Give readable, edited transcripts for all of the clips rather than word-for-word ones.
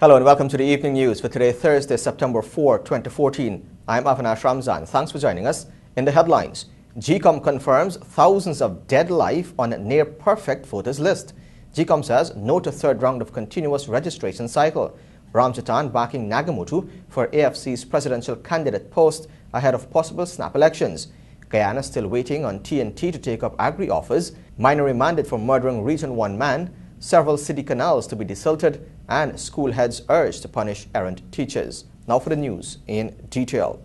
Hello and welcome to the Evening News for today, Thursday, September 4, 2014. I'm Avinash Ramzan. Thanks for joining us. In the headlines, GECOM confirms thousands of dead live on a near-perfect voters list. GECOM says no to third round of continuous registration cycle. Ramjatan backing Nagamutu for AFC's presidential candidate post ahead of possible snap elections. Guyana still waiting on TNT to take up agri offers. Minor remanded for murdering Region 1 man. Several city canals to be desilted, and school heads urged to punish errant teachers. Now for the news in detail.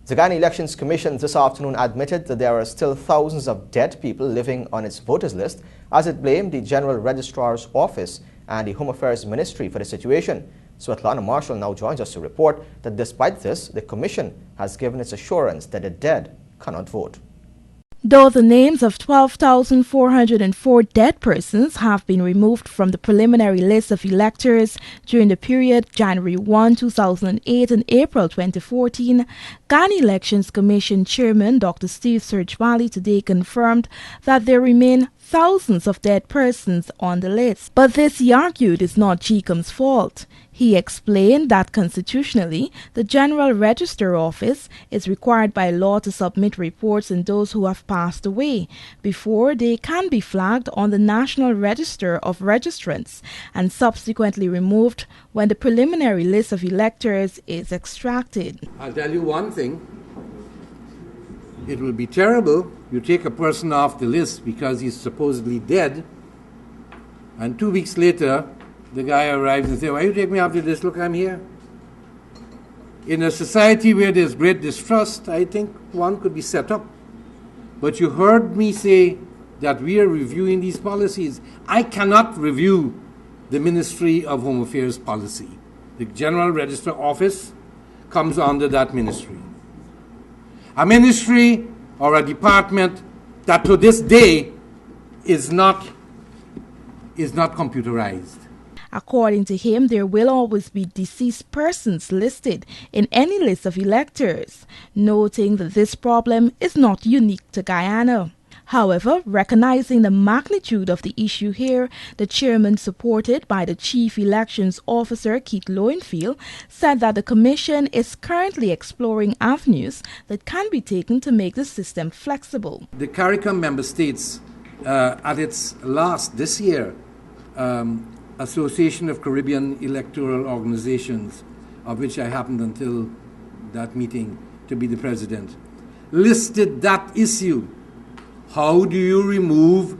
The Ghana Elections Commission this afternoon admitted that there are still thousands of dead people living on its voters list as it blamed the General Registrar's Office and the Home Affairs Ministry for the situation. Svetlana Marshall now joins us to report that despite this, the Commission has given its assurance that the dead cannot vote. Though the names of 12,404 dead persons have been removed from the preliminary list of electors during the period January 1, 2008 and April 2014, Ghana Elections Commission Chairman Dr. Steve Surjwali today confirmed that there remain thousands of dead persons on the list. But this, he argued, is not GECOM's fault. He explained that constitutionally, the General Register Office is required by law to submit reports on those who have passed away before they can be flagged on the National Register of Registrants and subsequently removed when the preliminary list of electors is extracted. I'll tell you one thing. It will be terrible. You take a person off the list because he's supposedly dead, and 2 weeks later, the guy arrives and says, "Why you take me off the list? Look, I'm here." In a society where there's great distrust, I think one could be set up. But you heard me say that we are reviewing these policies. I cannot review the Ministry of Home Affairs policy. The General Register Office comes under that ministry. A ministry or a department that to this day is not computerized. According to him, there will always be deceased persons listed in any list of electors, noting that this problem is not unique to Guyana. However, recognizing the magnitude of the issue here, the chairman, supported by the Chief Elections Officer Keith Lowenfield, said that the Commission is currently exploring avenues that can be taken to make the system flexible. The CARICOM member states, at its last this year, Association of Caribbean Electoral Organizations, of which I happened until that meeting to be the president, listed that issue. How do you remove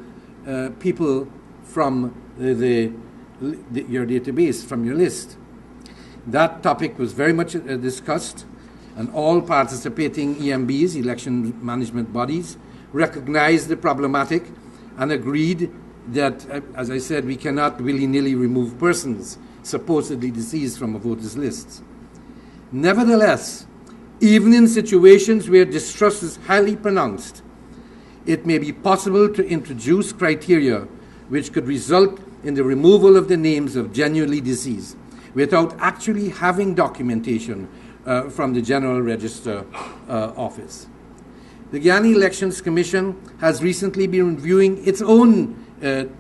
people from your database, from your list? That topic was very much discussed, and all participating EMBs, election management bodies, recognized the problematic and agreed that, as I said, we cannot willy-nilly remove persons supposedly deceased from a voter's list. Nevertheless, even in situations where distrust is highly pronounced, it may be possible to introduce criteria which could result in the removal of the names of genuinely deceased without actually having documentation from the General Register Office. The Ghana Elections Commission has recently been reviewing its own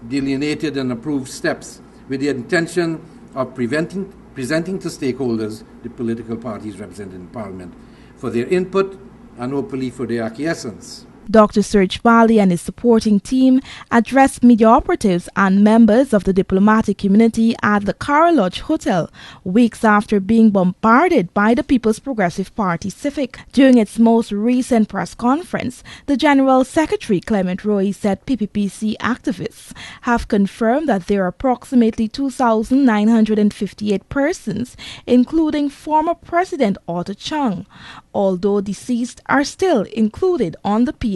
delineated and approved steps with the intention of presenting to stakeholders, the political parties represented in Parliament, for their input and hopefully for their acquiescence. Dr. Surjwali and his supporting team addressed media operatives and members of the diplomatic community at the Cara Lodge Hotel weeks after being bombarded by the People's Progressive Party Civic. During its most recent press conference, the General Secretary Clement Roy said PPPC activists have confirmed that there are approximately 2,958 persons, including former President Otto Chung, although deceased are still included on the PLE.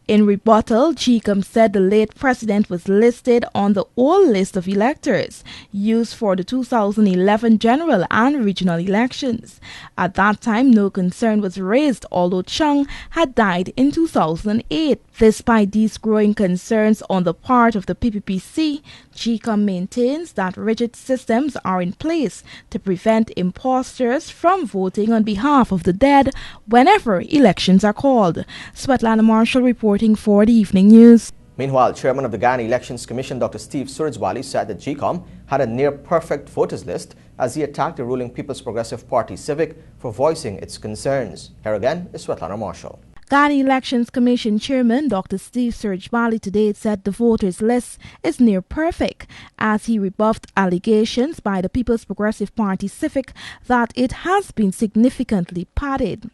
In rebuttal, GECOM said the late president was listed on the old list of electors used for the 2011 general and regional elections. At that time, no concern was raised, although Chung had died in 2008. Despite these growing concerns on the part of the PPPC, GECOM maintains that rigid systems are in place to prevent imposters from voting on behalf of the dead whenever elections are called. Svetlana Marshall reporting for the Evening News. Meanwhile, Chairman of the Ghana Elections Commission, Dr. Steve Surjwali, said that GECOM had a near-perfect voters list as he attacked the ruling People's Progressive Party Civic for voicing its concerns. Here again is Svetlana Marshall. Ghana Elections Commission Chairman Dr. Steve Surjbali today said the voters' list is near perfect as he rebuffed allegations by the People's Progressive Party Civic that it has been significantly padded.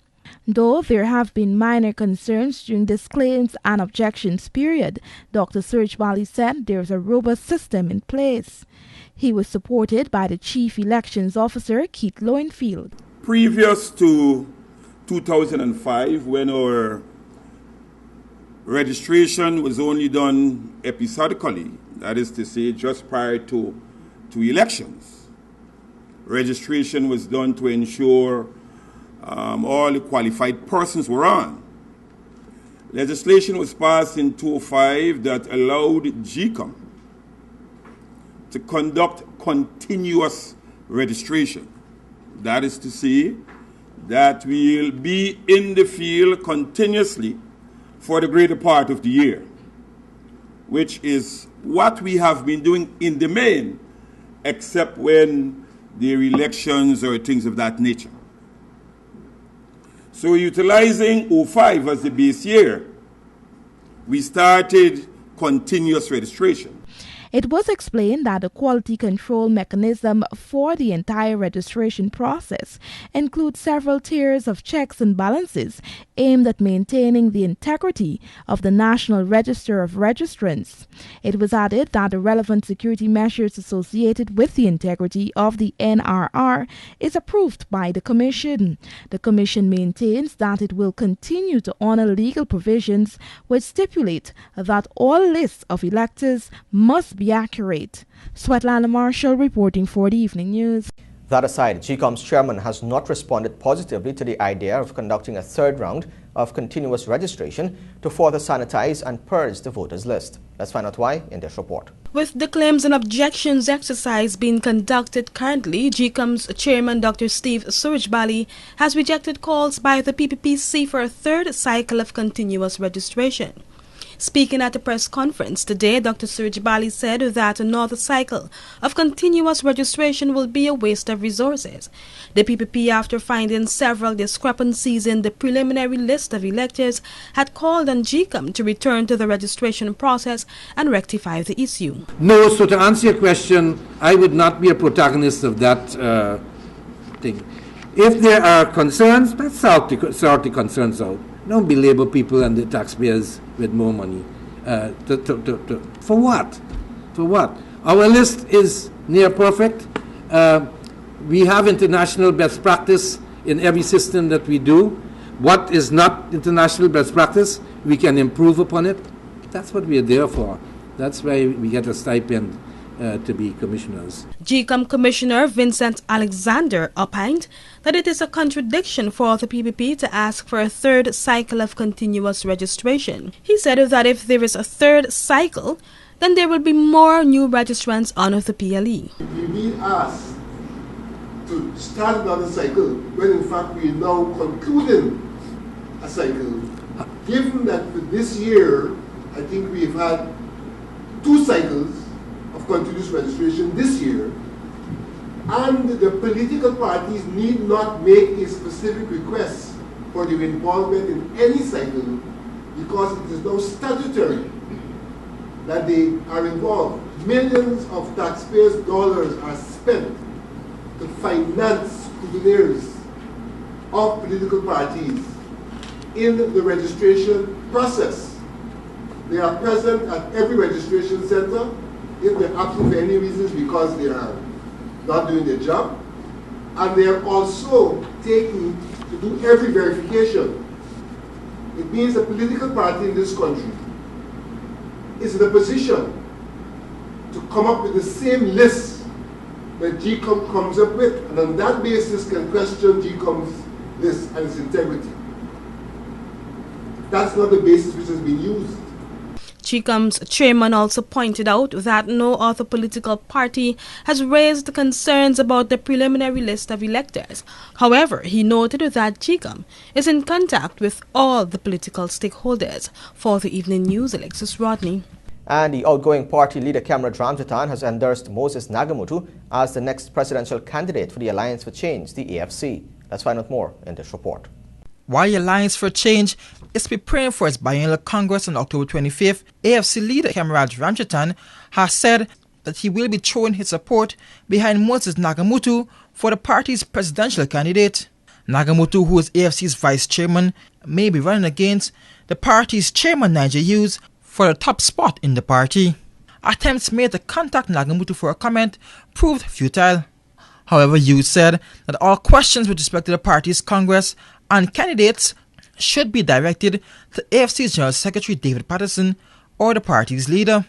Though there have been minor concerns during this claims and objections period, Dr. Surjbali said there is a robust system in place. He was supported by the Chief Elections Officer, Keith Lowenfield. Previous to 2005, when our registration was only done episodically, that is to say just prior to elections, registration was done to ensure all the qualified persons were on. Legislation was passed in 2005 that allowed GCOM to conduct continuous registration. That is to say that we'll be in the field continuously for the greater part of the year, which is what we have been doing in the main, except when there are elections or things of that nature. So utilizing 2005 as the base year, we started continuous registration. It was explained that the quality control mechanism for the entire registration process includes several tiers of checks and balances aimed at maintaining the integrity of the National Register of Registrants. It was added that the relevant security measures associated with the integrity of the NRR is approved by the Commission. The Commission maintains that it will continue to honor legal provisions which stipulate that all lists of electors must be accurate. Svetlana Marshall reporting for the Evening News. That aside, GCOM's chairman has not responded positively to the idea of conducting a third round of continuous registration to further sanitize and purge the voters list. Let's find out why in this report. With the claims and objections exercise being conducted currently, GCOM's chairman Dr. Steve Surjbali has rejected calls by the PPPC for a third cycle of continuous registration. Speaking at a press conference today, Dr. Surjbali said that another cycle of continuous registration will be a waste of resources. The PPP, after finding several discrepancies in the preliminary list of electors, had called on GCOM to return to the registration process and rectify the issue. No, so to answer your question, I would not be a protagonist of that thing. If there are concerns, let's sort the concerns out. Don't belabor people and the taxpayers with more money. For what? For what? Our list is near perfect. We have international best practice in every system that we do. What is not international best practice, we can improve upon it. That's what we are there for. That's why we get a stipend to be commissioners. GCOM Commissioner Vincent Alexander opined that it is a contradiction for the PPP to ask for a third cycle of continuous registration. He said that if there is a third cycle, then there will be more new registrants on the PLE. We be asked to start another cycle when in fact we are now concluding a cycle. Given that for this year, I think we've had 2 cycles of continuous registration this year, and the political parties need not make a specific request for their involvement in any cycle because it is now statutory that they are involved. Millions of taxpayers' dollars are spent to finance scrutineers of political parties in the registration process. They are present at every registration center if they're absent for any reasons because they are not doing their job. And they are also taken to do every verification. It means a political party in this country is in a position to come up with the same list that GCOM comes up with, and on that basis can question GCOM's list and its integrity. That's not the basis which has been used. GCOM's chairman also pointed out that no other political party has raised concerns about the preliminary list of electors. However, he noted that GCOM is in contact with all the political stakeholders. For the Evening News, Alexis Rodney. And the outgoing party leader Cameron Ramjatan has endorsed Moses Nagamutu as the next presidential candidate for the Alliance for Change, the AFC. Let's find out more in this report. While the Alliance for Change is preparing for its biennial Congress on October 25th, AFC leader Cameron Ramjatan has said that he will be throwing his support behind Moses Nagamutu for the party's presidential candidate. Nagamutu, who is AFC's vice chairman, may be running against the party's chairman Nigel Hughes for the top spot in the party. Attempts made to contact Nagamutu for a comment proved futile. However, Hughes said that all questions with respect to the party's Congress and candidates should be directed to AFC's General Secretary David Patterson or the party's leader.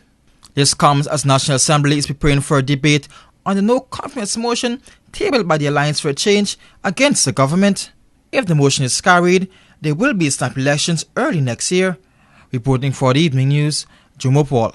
This comes as National Assembly is preparing for a debate on the no-confidence motion tabled by the Alliance for Change against the government. If the motion is carried, there will be snap elections early next year. Reporting for the Evening News, Jomo Paul.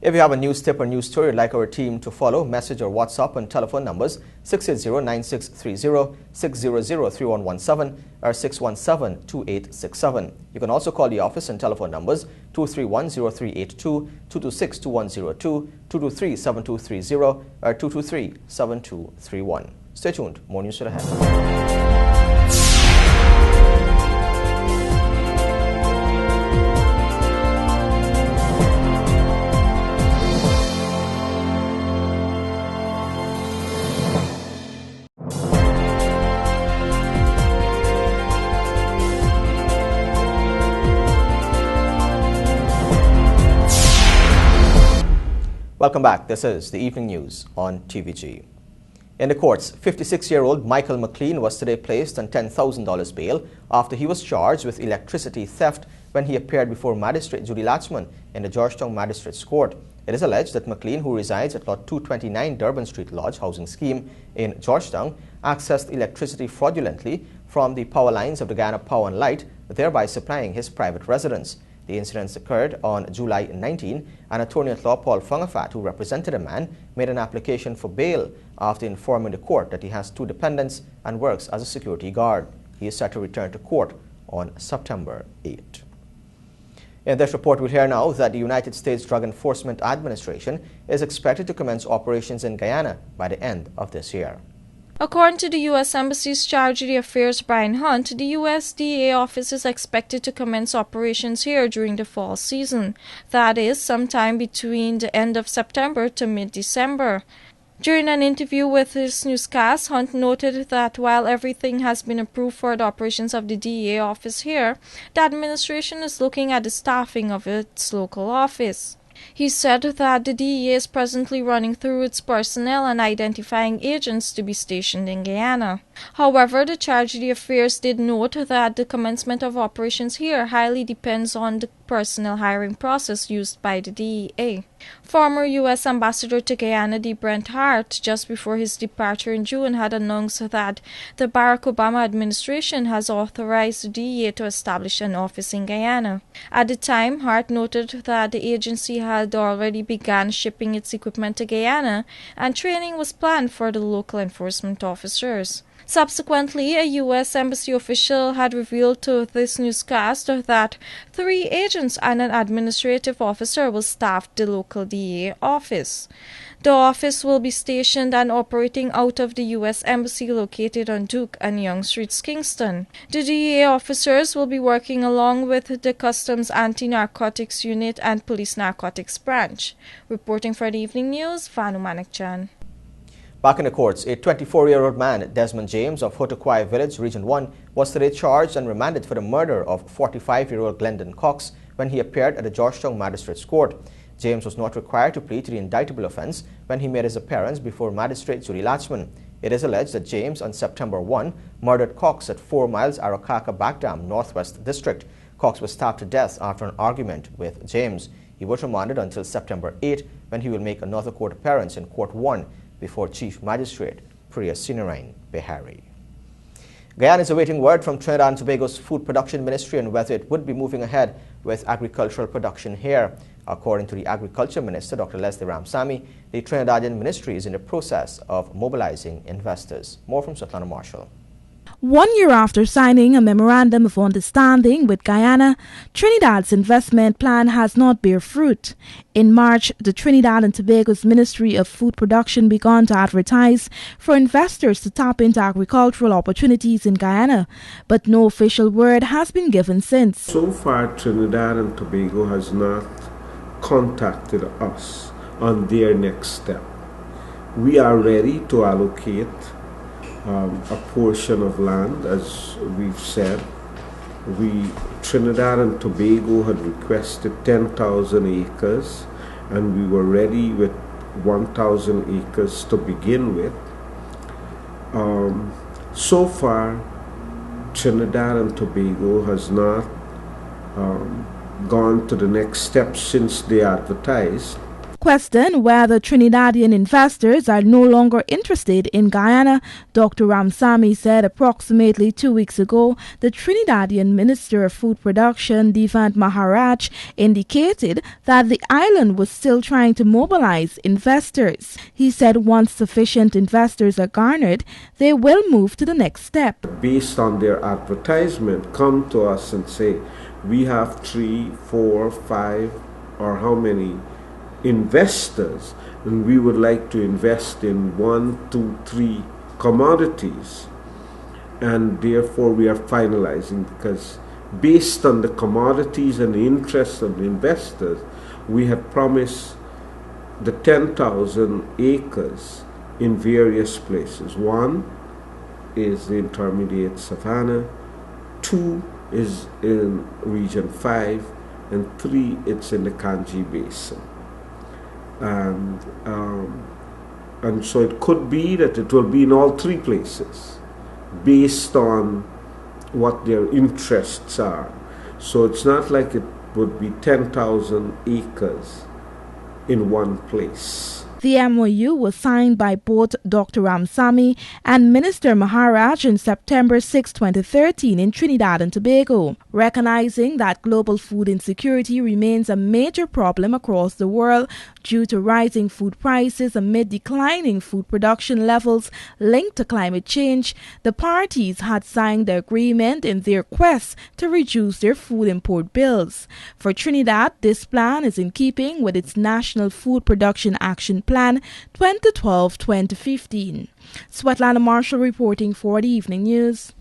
If you have a news tip or news story you'd like our team to follow, message or WhatsApp on telephone numbers 680-9630, 600-3117 or 617-2867. You can also call the office on telephone numbers 231-0382, 226-2102, 223-7230 or 223-7231. Stay tuned. More news to ahead. Welcome back. This is the Evening News on TVG. In the courts, 56-year-old Michael McLean was today placed on $10,000 bail after he was charged with electricity theft when he appeared before Magistrate Judy Latchman in the Georgetown Magistrates Court. It is alleged that McLean, who resides at Lot 229 Durban Street Lodge housing scheme in Georgetown, accessed electricity fraudulently from the power lines of the Guyana Power and Light, thereby supplying his private residence. The incidents occurred on July 19, and attorney at law Paul Fungafat, who represented a man, made an application for bail after informing the court that he has 2 dependents and works as a security guard. He is set to return to court on September 8. In this report, we'll hear now that the United States Drug Enforcement Administration is expected to commence operations in Guyana by the end of this year. According to the U.S. Embassy's Charity Affairs Brian Hunt, the USDA office is expected to commence operations here during the fall season, that is, sometime between the end of September to mid-December. During an interview with his newscast, Hunt noted that while everything has been approved for the operations of the DEA office here, the administration is looking at the staffing of its local office. He said that the DEA is presently running through its personnel and identifying agents to be stationed in Guyana. However, the Charity Affairs did note that the commencement of operations here highly depends on the personnel hiring process used by the DEA. Former U.S. Ambassador to Guyana D. Brent Hart, just before his departure in June, had announced that the Barack Obama administration has authorized the DEA to establish an office in Guyana. At the time, Hart noted that the agency had already begun shipping its equipment to Guyana, and training was planned for the local enforcement officers. Subsequently, a U.S. Embassy official had revealed to this newscast that 3 agents and an administrative officer will staff the local DEA office. The office will be stationed and operating out of the U.S. Embassy located on Duke and Yonge Streets, Kingston. The DEA officers will be working along with the Customs Anti-Narcotics Unit and Police Narcotics Branch. Reporting for the Evening News, Vanu Manakchan. Back in the courts, a 24-year-old man, Desmond James of Hotokwai Village, Region 1, was today charged and remanded for the murder of 45-year-old Glendon Cox when he appeared at the Georgetown Magistrates Court. James was not required to plead to the indictable offence when he made his appearance before Magistrate Judy Latchman. It is alleged that James, on September 1, murdered Cox at 4 miles Arakaka Backdam, Northwest District. Cox was stabbed to death after an argument with James. He was remanded until September 8, when he will make another court appearance in Court 1 before Chief Magistrate Priya Sinarain Behari. Guyana is awaiting word from Trinidad and Tobago's Food Production Ministry on whether it would be moving ahead with agricultural production here. According to the Agriculture Minister, Dr. Leslie Ramsamy, the Trinidadian Ministry is in the process of mobilizing investors. More from Svetlana Marshall. 1 year after signing a memorandum of understanding with Guyana, Trinidad's investment plan has not bear fruit. In March, the Trinidad and Tobago's Ministry of Food Production began to advertise for investors to tap into agricultural opportunities in Guyana, but no official word has been given since. So far, Trinidad and Tobago has not contacted us on their next step. We are ready to allocate a portion of land, as we've said. Trinidad and Tobago had requested 10,000 acres, and we were ready with 1,000 acres to begin with. So far, Trinidad and Tobago has not gone to the next step since they advertised. Question whether Trinidadian investors are no longer interested in Guyana, Dr. Ramsamy said approximately 2 weeks ago the Trinidadian Minister of Food Production, Devant Maharaj, indicated that the island was still trying to mobilize investors. He said once sufficient investors are garnered, they will move to the next step. Based on their advertisement, come to us and say, we have 3, 4, 5, or how many investors, and we would like to invest in 1, 2, 3 commodities, and therefore we are finalizing, because based on the commodities and the interest of the investors, we have promised the 10,000 acres in various places. 1 is the intermediate Savannah, 2 is in region 5, and 3 it's in the Kanji Basin. And so it could be that it will be in all 3 places based on what their interests are. So it's not like it would be 10,000 acres in one place. The MOU was signed by both Dr. Ramsamy and Minister Maharaj in September 6, 2013 in Trinidad and Tobago, recognizing that global food insecurity remains a major problem across the world due to rising food prices amid declining food production levels linked to climate change. The parties had signed the agreement in their quest to reduce their food import bills. For Trinidad, this plan is in keeping with its National Food Production Action Plan 2012-2015. Svetlana Marshall reporting for the Evening News.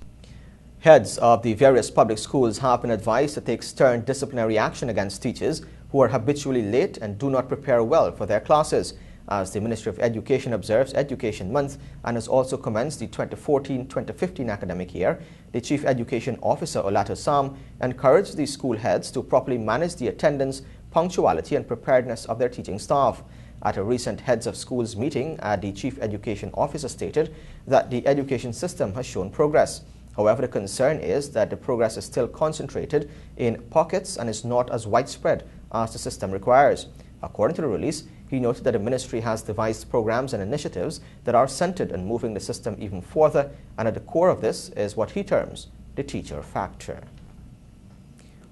Heads of the various public schools have been advised to take stern disciplinary action against teachers who are habitually late and do not prepare well for their classes. As the Ministry of Education observes Education Month and has also commenced the 2014-2015 academic year, the Chief Education Officer Olato Sam encouraged the school heads to properly manage the attendance, punctuality and preparedness of their teaching staff. At a recent Heads of Schools meeting, the Chief Education Officer stated that the education system has shown progress. However, the concern is that the progress is still concentrated in pockets and is not as widespread as the system requires. According to the release, he noted that the ministry has devised programs and initiatives that are centered on moving the system even further, and at the core of this is what he terms the teacher factor.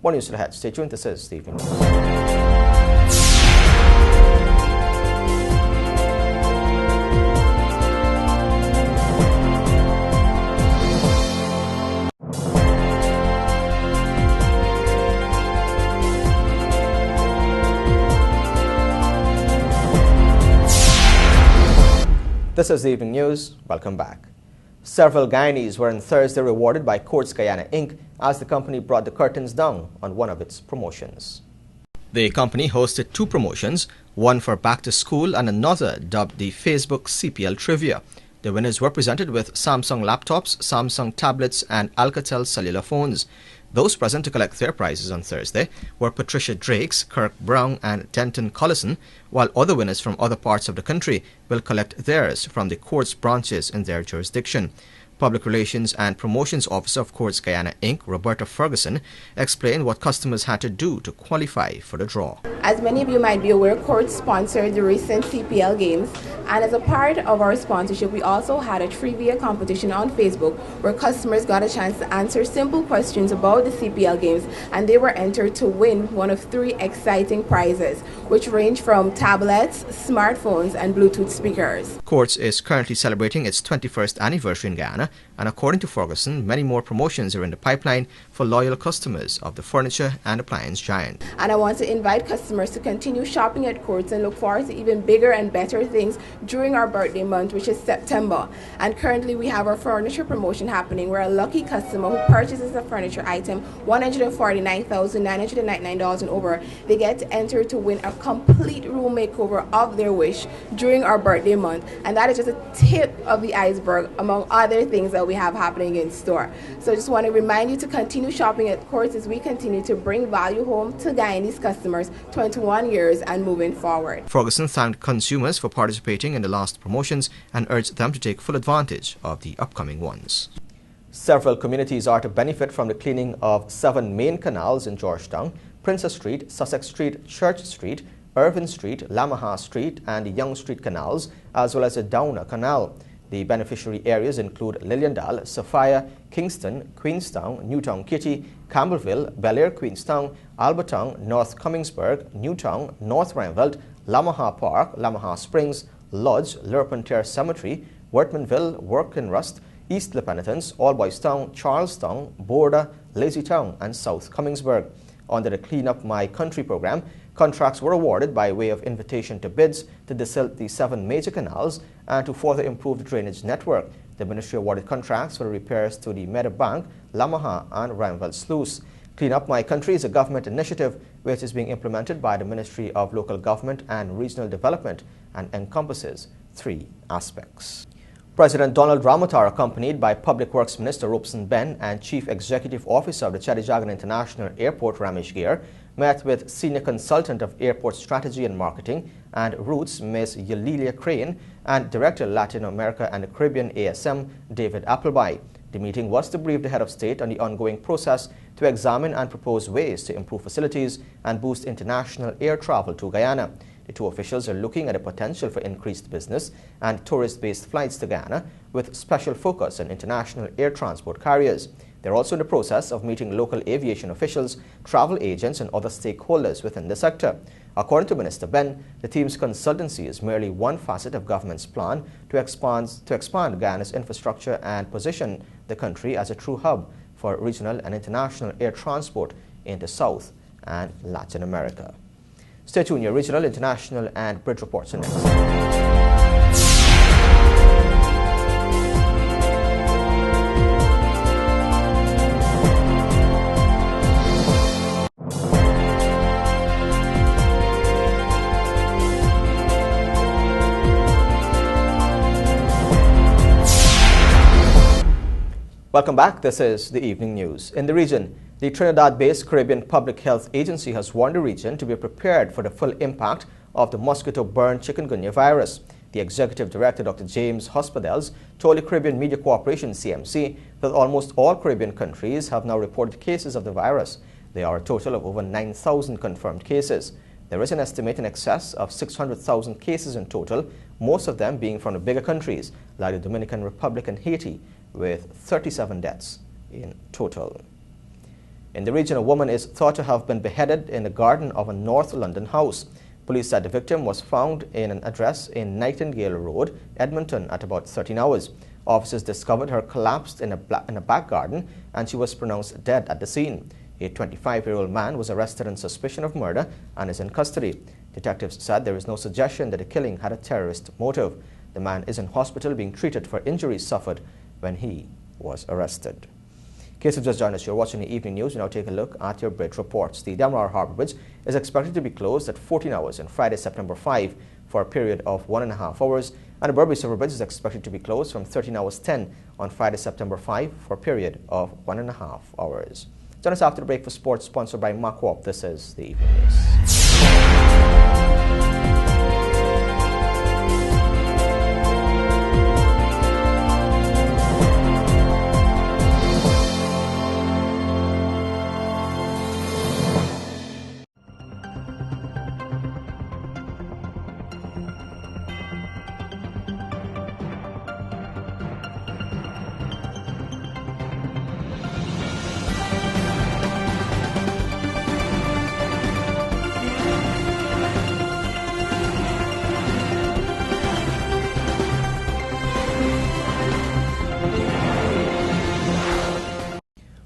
More news to the head. Stay tuned. This is Stephen. This is the Evening News. Welcome back. Several Guyanese were on Thursday rewarded by Quartz Guyana Inc. as the company brought the curtains down on one of its promotions. The company hosted 2 promotions, one for back to school and another dubbed the Facebook CPL Trivia. The winners were presented with Samsung laptops, Samsung tablets and Alcatel cellular phones. Those present to collect their prizes on Thursday were Patricia Drakes, Kirk Brown and Denton Collison, while other winners from other parts of the country will collect theirs from the Quartz branches in their jurisdiction. Public Relations and Promotions Officer of Quartz Guyana Inc., Roberta Ferguson, explained what customers had to do to qualify for the draw. As many of you might be aware, Quartz sponsored the recent CPL games, and as a part of our sponsorship, we also had a trivia competition on Facebook where customers got a chance to answer simple questions about the CPL games, and they were entered to win one of 3 exciting prizes, which range from tablets, smartphones, and Bluetooth speakers. Quartz is currently celebrating its 21st anniversary in Guyana, And according to Ferguson, many more promotions are in the pipeline for loyal customers of the furniture and appliance giant. And I want to invite customers to continue shopping at Courts and look forward to even bigger and better things during our birthday month, which is September. And currently we have our furniture promotion happening where a lucky customer who purchases a furniture item, $149,999 and over, they get entered to win a complete room makeover of their wish during our birthday month. And that is just a tip of the iceberg among other things that we have happening in store. So I just want to remind you to continue shopping at Courts as we continue to bring value home to Guyanese customers 21 years and moving forward. Ferguson thanked consumers for participating in the last promotions and urged them to take full advantage of the upcoming ones. Several communities are to benefit from the cleaning of 7 main canals in Georgetown: Princess Street, Sussex Street, Church Street, Irvin Street, Lamaha Street and the Young Street canals, as well as the Downer Canal. The beneficiary areas include Lilliandale, Sophia, Kingston, Queenstown, Newtown Kitty, Campbellville, Bel Air Queenstown, Albertown, North Cummingsburg, Newtown, North Rhineveldt, Lamaha Park, Lamaha Springs, Lodge, Lerpentier Cemetery, Wortmanville, Workinrust, East Lepenitence, Allboystown, Charlestown, Border, Lazytown and South Cummingsburg. Under the Clean Up My Country program, contracts were awarded by way of invitation to bids to desilt the 7 major canals and to further improve the drainage network. The ministry awarded contracts for repairs to the Meadowbank, Lamaha and Rhineveldt Sluice. Clean Up My Country is a government initiative which is being implemented by the Ministry of Local Government and Regional Development and encompasses 3 aspects. President Donald Ramotar, accompanied by Public Works Minister Robeson Ben and Chief Executive Officer of the Chadijagan International Airport Ramesh Gir, met with Senior Consultant of Airport Strategy and Marketing and Routes Ms. Yalilia Crane and Director Latin America and the Caribbean ASM David Appleby. The meeting was to brief the Head of State on the ongoing process to examine and propose ways to improve facilities and boost international air travel to Guyana. The 2 officials are looking at the potential for increased business and tourist-based flights to Guyana with special focus on international air transport carriers. They're also in the process of meeting local aviation officials, travel agents and other stakeholders within the sector. According to Minister Ben, the team's consultancy is merely one facet of government's plan to expand Guyana's infrastructure and position the country as a true hub for regional and international air transport into South and Latin America. Stay tuned, your regional, international and bridge reports are next. Welcome back. This is the evening news. In the region, the Trinidad-based Caribbean Public Health Agency has warned the region to be prepared for the full impact of the mosquito-borne chikungunya virus. The Executive Director, Dr. James Hospedales, told the Caribbean Media Corporation, CMC, that almost all Caribbean countries have now reported cases of the virus. There are a total of over 9,000 confirmed cases. There is an estimate in excess of 600,000 cases in total, most of them being from the bigger countries like the Dominican Republic and Haiti, with 37 deaths in total. In the region, a woman is thought to have been beheaded in the garden of a North London house. Police said the victim was found in an address in Nightingale Road, Edmonton, at about 13 hours. Officers discovered her collapsed in a back garden and she was pronounced dead at the scene. A 25-year-old man was arrested on suspicion of murder and is in custody. Detectives said there is no suggestion that the killing had a terrorist motive. The man is in hospital being treated for injuries suffered when he was arrested. In case you've just joined us, you're watching the evening news. We now take a look at your bridge reports. The Damar Harbour Bridge is expected to be closed at 14 hours on Friday, September 5 for a period of 1.5 hours. And the Berbice River Bridge is expected to be closed from 13 hours 10 on Friday, September 5 for a period of 1.5 hours. Join us after the break for sports, sponsored by MacWop. This is the evening news.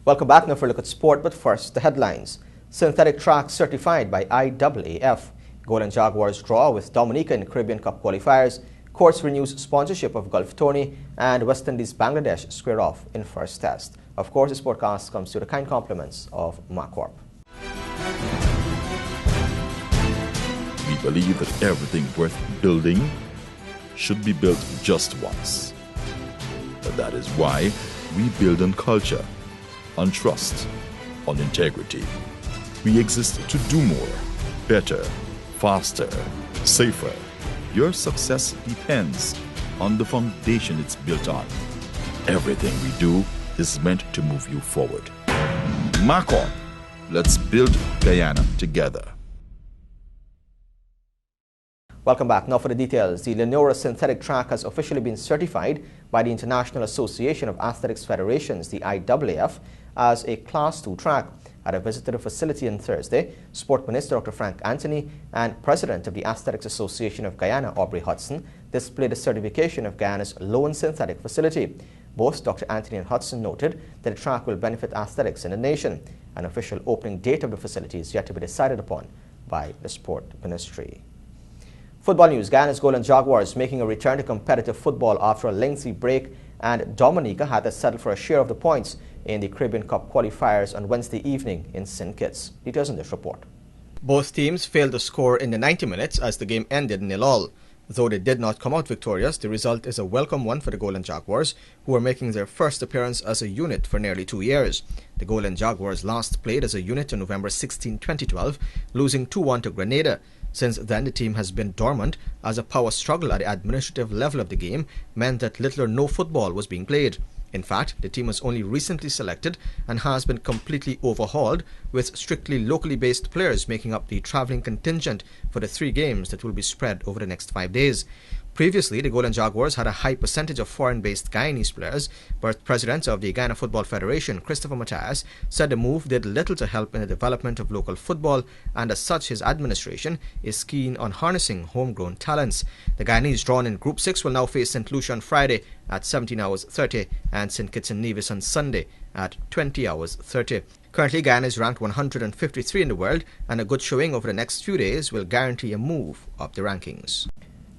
Welcome back now for a look at sport, but first the headlines. Synthetic track certified by IAAF. Golden Jaguars draw with Dominica in Caribbean Cup qualifiers. Courts renews sponsorship of Gulf tourney, and West Indies Bangladesh square off in first test. Of course, this podcast comes to the kind compliments of MacCorp. We believe that everything worth building should be built just once. But that is why we build on culture, on trust, on integrity. We exist to do more, better, faster, safer. Your success depends on the foundation it's built on. Everything we do is meant to move you forward. MacCorp, let's build Guyana together. Welcome back. Now for the details. The Lenora synthetic track has officially been certified by the International Association of Athletics Federations, the IAAF, as a Class 2 track. At a visit to the facility on Thursday, Sport Minister Dr. Frank Anthony and President of the Athletics Association of Guyana, Aubrey Hudson, displayed the certification of Guyana's lone synthetic facility. Both Dr. Anthony and Hudson noted that the track will benefit athletics in the nation. An official opening date of the facility is yet to be decided upon by the Sport Ministry. Football news. Guyana's Golden Jaguars making a return to competitive football after a lengthy break, and Dominica had to settle for a share of the points in the Caribbean Cup qualifiers on Wednesday evening in St. Kitts. Details in this report. Both teams failed to score in the 90 minutes as the game ended 0-0. Though they did not come out victorious, the result is a welcome one for the Golden Jaguars, who are making their first appearance as a unit for nearly 2 years. The Golden Jaguars last played as a unit on November 16, 2012, losing 2-1 to Grenada. Since then, the team has been dormant as a power struggle at the administrative level of the game meant that little or no football was being played. In fact, the team was only recently selected and has been completely overhauled, with strictly locally based players making up the travelling contingent for the 3 games that will be spread over the next 5 days. Previously, the Golden Jaguars had a high percentage of foreign-based Guyanese players, but President of the Guyana Football Federation, Christopher Matthias, said the move did little to help in the development of local football, and as such his administration is keen on harnessing homegrown talents. The Guyanese drawn in Group 6 will now face St. Lucia on Friday at 17 hours 30 and St. Kitts and Nevis on Sunday at 20 hours 30. Currently, Guyana is ranked 153 in the world, and a good showing over the next few days will guarantee a move up the rankings.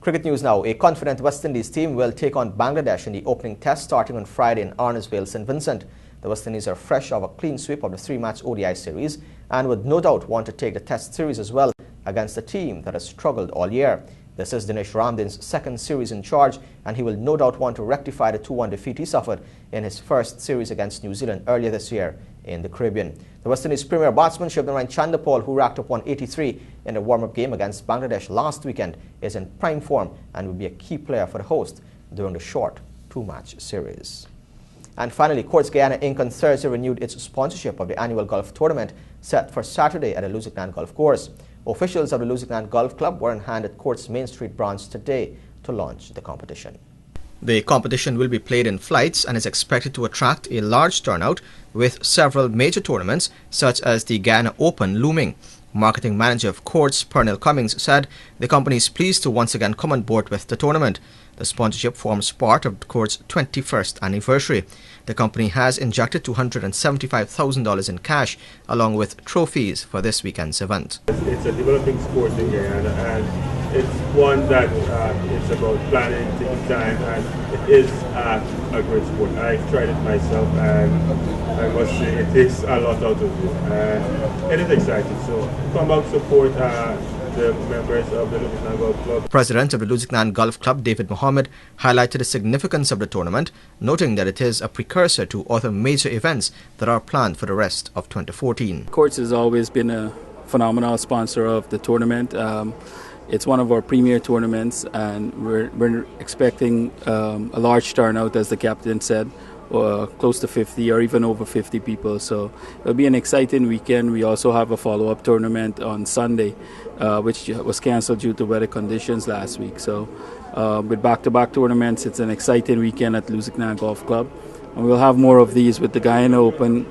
Cricket news now. A confident West Indies team will take on Bangladesh in the opening test starting on Friday in Arnesvale, St. Vincent. The West Indies are fresh off a clean sweep of the 3-match ODI series and would no doubt want to take the test series as well against a team that has struggled all year. This is Dinesh Ramdin's second series in charge, and he will no doubt want to rectify the 2-1 defeat he suffered in his first series against New Zealand earlier this year in the Caribbean. The West Indies premier batsman Shivnarine Chanderpaul, who racked up 183 in the warm-up game against Bangladesh last weekend, is in prime form and will be a key player for the host during the short 2-match series. And finally, Courts Guyana Inc. on Thursday renewed its sponsorship of the annual golf tournament set for Saturday at the Lusignan Golf Course. Officials of the Lusignan Golf Club were in hand at Courts Main Street branch today to launch the competition. The competition will be played in flights and is expected to attract a large turnout, with several major tournaments such as the Guyana Open looming. Marketing manager of Courts, Pernell Cummings, said the company is pleased to once again come on board with the tournament. The sponsorship forms part of the Courts' 21st anniversary. The company has injected $275,000 in cash along with trophies for this weekend's event. It's a developing sport in Guyana, and it's one that is about planning, taking time, and it is a great sport. I've tried it myself, and I must say it takes a lot out of you, and it is exciting. So come out, support the members of the Lusignan Golf Club. President of the Lusignan Golf Club, David Mohammed, highlighted the significance of the tournament, noting that it is a precursor to other major events that are planned for the rest of 2014. Courts has always been a phenomenal sponsor of the tournament. It's one of our premier tournaments, and we're expecting a large turnout, as the captain said. Close to 50 or even over 50 people, so it'll be an exciting weekend. We also have a follow-up tournament on Sunday, which was cancelled due to weather conditions last week. So with back-to-back tournaments, it's an exciting weekend at Lusignan Golf Club, and we'll have more of these with the Guyana Open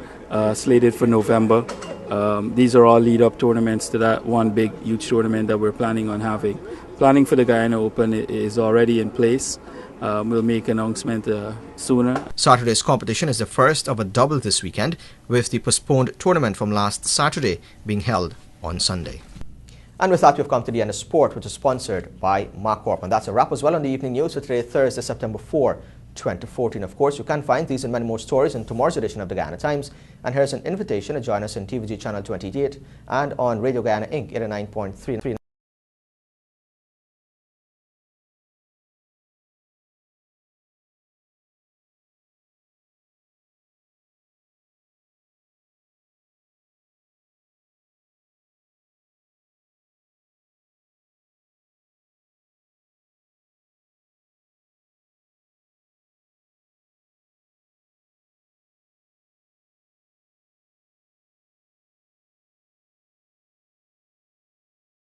slated for November, These are all lead-up tournaments to that one big, huge tournament that we're planning on having. Planning for the Guyana Open is already in place. We'll make announcement sooner. Saturday's competition is the first of a double this weekend, with the postponed tournament from last Saturday being held on Sunday. And with that, we've come to the end of sport, which is sponsored by MarCorp. And that's a wrap as well on the evening news for today, Thursday, September 4, 2014. Of course, you can find these and many more stories in tomorrow's edition of the Guyana Times. And here's an invitation to join us on TVG Channel 28 and on Radio Guyana Inc. 89.3.